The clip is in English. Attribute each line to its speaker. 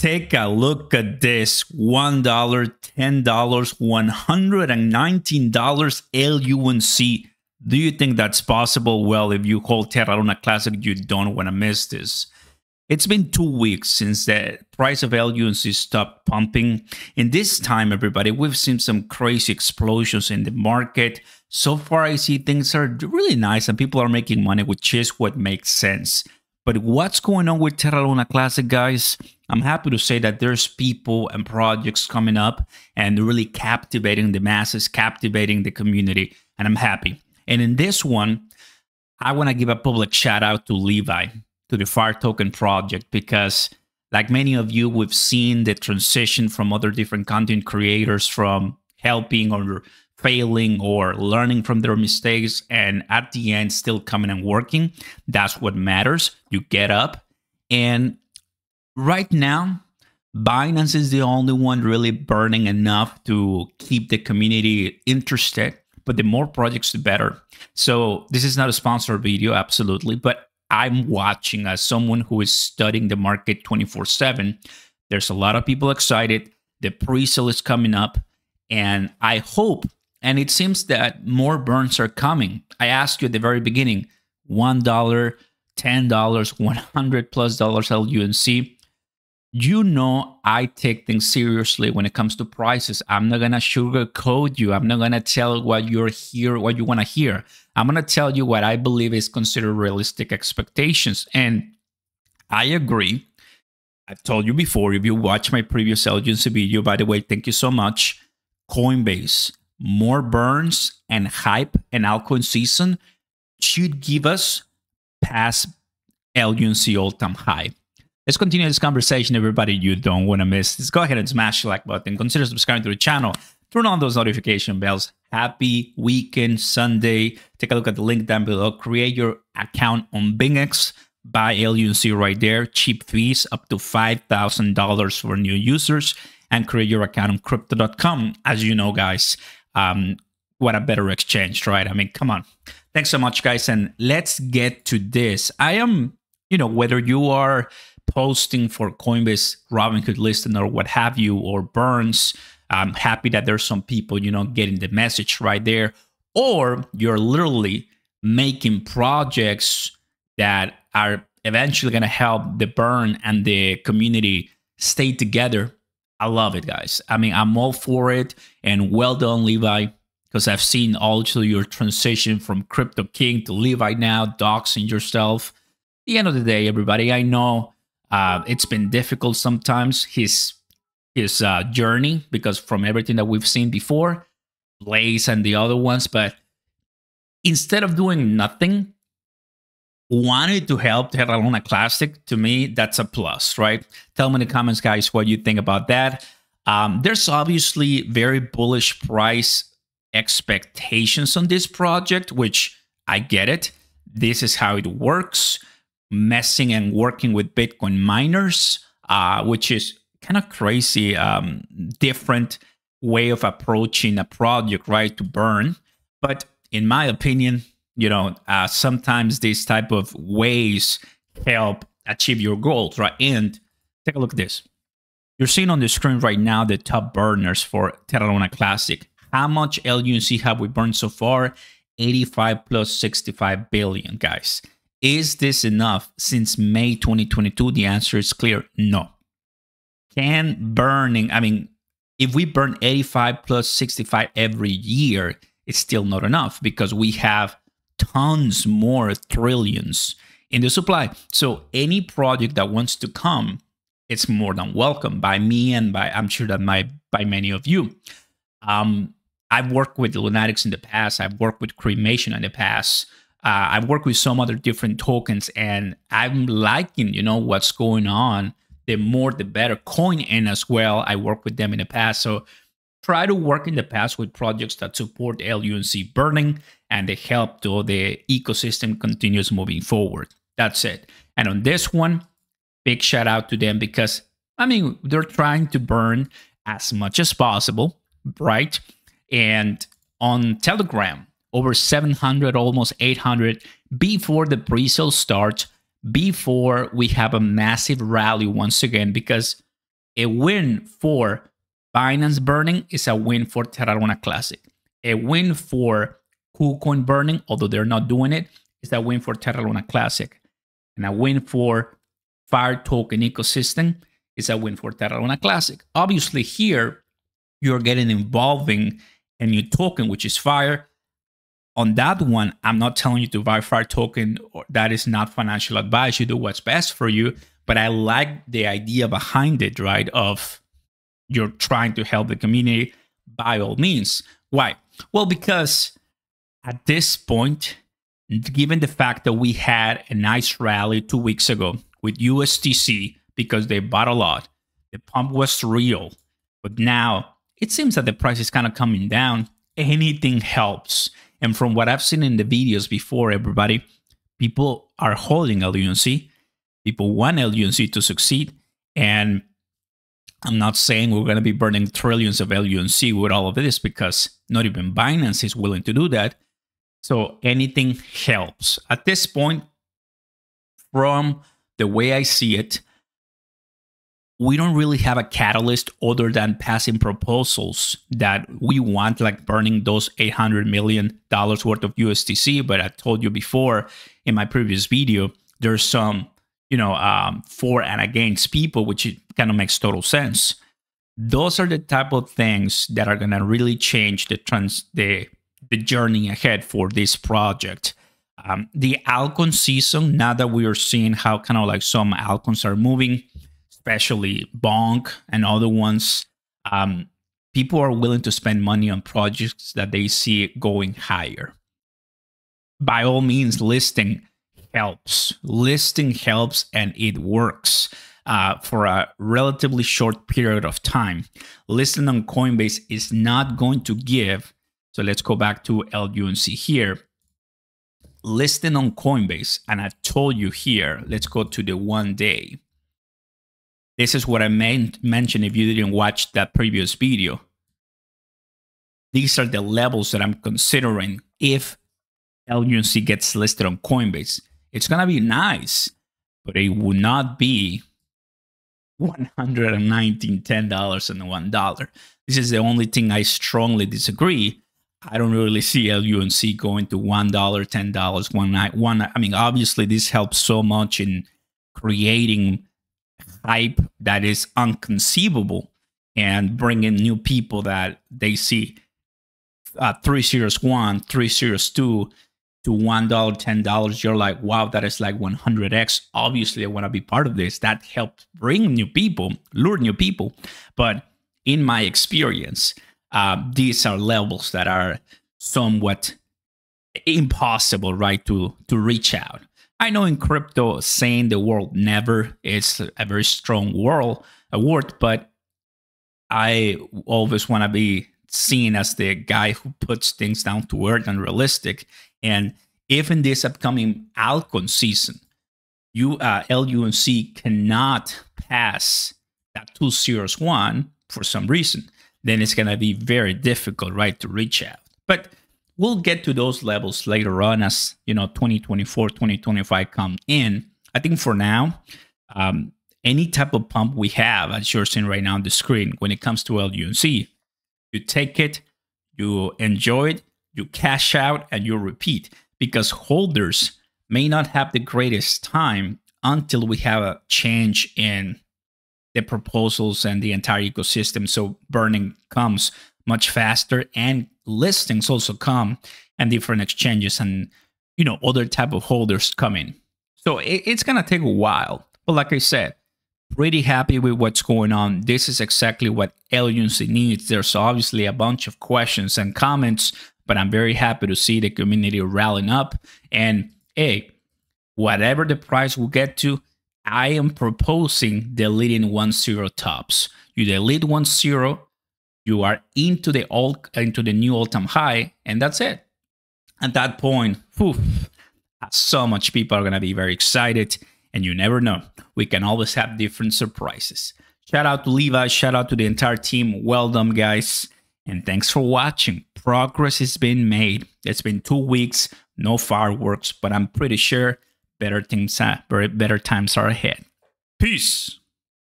Speaker 1: Take a look at this. $1, $10, $119 LUNC. Do you think that's possible? Well, if you hold Terra Luna Classic, you don't want to miss this. It's been 2 weeks since the price of LUNC stopped pumping. In this time, everybody, we've seen some crazy explosions in the market. So far, I see things are really nice and people are making money, which is what makes sense. But what's going on with Terra Luna Classic, guys? I'm happy to say that there's people and projects coming up and really captivating the masses, captivating the community, and I'm happy. And in this one, I want to give a public shout out to Levi, to the Fire Token project, because like many of you, we've seen the transition from other different content creators from helping or failing or learning from their mistakes, and at the end still coming and working. That's what matters. You get up. And right now, Binance is the only one really burning enough to keep the community interested, but the more projects, the better. So this is not a sponsored video, absolutely, but I'm watching as someone who is studying the market 24/7. There's a lot of people excited. The pre-sale is coming up, and I hope, and it seems that more burns are coming. I asked you at the very beginning, $1, $10, $100+ LUNC. You know I take things seriously when it comes to prices. I'm not going to sugarcoat you. I'm not going to tell what you want to hear. I'm going to tell you what I believe is considered realistic expectations. And I agree. I've told you before, if you watch my previous LUNC video, by the way, thank you so much. Coinbase, more burns and hype and altcoin season should give us past LUNC all-time high. Let's continue this conversation, everybody. You don't want to miss this. Go ahead and smash the like button. Consider subscribing to the channel. Turn on those notification bells. Happy weekend Sunday. Take a look at the link down below. Create your account on BingX. Buy LUNC right there. Cheap fees up to $5,000 for new users. And create your account on crypto.com. As you know, guys, what a better exchange, right? I mean, come on. Thanks so much, guys. And let's get to this. I am, whether you are posting for Coinbase, Robinhood listing, or what have you, or burns, I'm happy that there's some people, getting the message right there. Or you're literally making projects that are eventually going to help the burn and the community stay together. I love it, guys. I mean, I'm all for it. And well done, Levi, because I've seen also your transition from Crypto King to Levi now, doxing yourself. At the end of the day, everybody, I know it's been difficult sometimes, his journey, because from everything that we've seen before, Blaze and the other ones, but instead of doing nothing, wanted to help Terra Luna Classic. To me, that's a plus, right? Tell me in the comments, guys, what you think about that. There's obviously very bullish price expectations on this project, which I get it. This is how it works. Messing and working with Bitcoin miners, which is kind of crazy, different way of approaching a project, right, to burn. But in my opinion, sometimes these type of ways help achieve your goals, right? And take a look at this. You're seeing on the screen right now the top burners for Terra Luna Classic. How much LUNC have we burned so far? 85 plus 65 billion, guys. Is this enough since May 2022? The answer is clear, no. If we burn 85 plus 65 every year, it's still not enough because we have tons more trillions in the supply. So any project that wants to come, it's more than welcome by me and I'm sure that by many of you. I've worked with Lunatics in the past. I've worked with Cremation in the past. I've worked with some other different tokens, and I'm liking, what's going on. The more, the better. CoinN as well. I worked with them in the past. So try to work in the past with projects that support LUNC burning and they help to the ecosystem continues moving forward. That's it. And on this one, big shout out to them because, they're trying to burn as much as possible, right? And on Telegram, over 700, almost 800 before the pre-sale starts, before we have a massive rally once again, because A win for Binance burning is a win for Terra Luna Classic. A win for KuCoin burning, although they're not doing it, is a win for Terra Luna Classic. And a win for Fire token ecosystem is a win for Terra Luna Classic. Obviously, here you're getting involving a new token, which is Fire. On that one, I'm not telling you to buy Fire token. That is not financial advice. You do what's best for you. But I like the idea behind it, right? Of you're trying to help the community by all means. Why? Well, because at this point, given the fact that we had a nice rally 2 weeks ago with USTC because they bought a lot, the pump was real. But now it seems that the price is kind of coming down. Anything helps. And from what I've seen in the videos before, everybody, people are holding LUNC. People want LUNC to succeed. And I'm not saying we're going to be burning trillions of LUNC with all of this, because not even Binance is willing to do that. So anything helps. At this point, from the way I see it, we don't really have a catalyst other than passing proposals that we want, like burning those $800 million worth of USTC. But I told you before in my previous video, there's some, for and against people, which kind of makes total sense. Those are the type of things that are going to really change the journey ahead for this project. The altcoin season, now that we are seeing how kind of like some altcoins are moving, especially Bonk and other ones, people are willing to spend money on projects that they see going higher. By all means, listing helps. Listing helps, and it works for a relatively short period of time. Listing on Coinbase is not going to give. So let's go back to LUNC here. Listing on Coinbase, and I've told you here, let's go to the 1 day. This is what I mentioned if you didn't watch that previous video. These are the levels that I'm considering if LUNC gets listed on Coinbase. It's going to be nice, but it will not be $119, $10, and $1. This is the only thing I strongly disagree. I don't really see LUNC going to $1, $10, one. I mean, obviously, this helps so much in creating hype that is unconceivable and bringing new people that they see 3 Series 1, 3 Series 2 to $1, $10. You're like, wow, that is like 100x. Obviously, I want to be part of this. That helped bring new people, lure new people. But in my experience, these are levels that are somewhat impossible, right, to reach out. I know in crypto, saying the word never is a very strong word, but I always want to be seen as the guy who puts things down to earth and realistic. And if in this upcoming altcoin season, LUNC cannot pass that 2 Series 1 for some reason, then it's going to be very difficult, right, to reach out. But we'll get to those levels later on as, 2024, 2025 come in. I think for now, any type of pump we have, as you're seeing right now on the screen, when it comes to LUNC, you take it, you enjoy it, you cash out, and you repeat. Because holders may not have the greatest time until we have a change in the proposals and the entire ecosystem. So burning comes much faster, and listings also come, and different exchanges and other type of holders come in. So it's gonna take a while, but like I said, pretty happy with what's going on. This is exactly what LUNC needs. There's obviously a bunch of questions and comments, but I'm very happy to see the community rallying up. And hey, whatever the price will get to, I am proposing deleting 1-0 tops. You delete 1-0, you are into the new all-time high, and that's it. At that point, so much people are going to be very excited, and you never know. We can always have different surprises. Shout out to Levi, shout out to the entire team. Well done, guys, and thanks for watching. Progress has been made. It's been 2 weeks, no fireworks, but I'm pretty sure better times are ahead. Peace.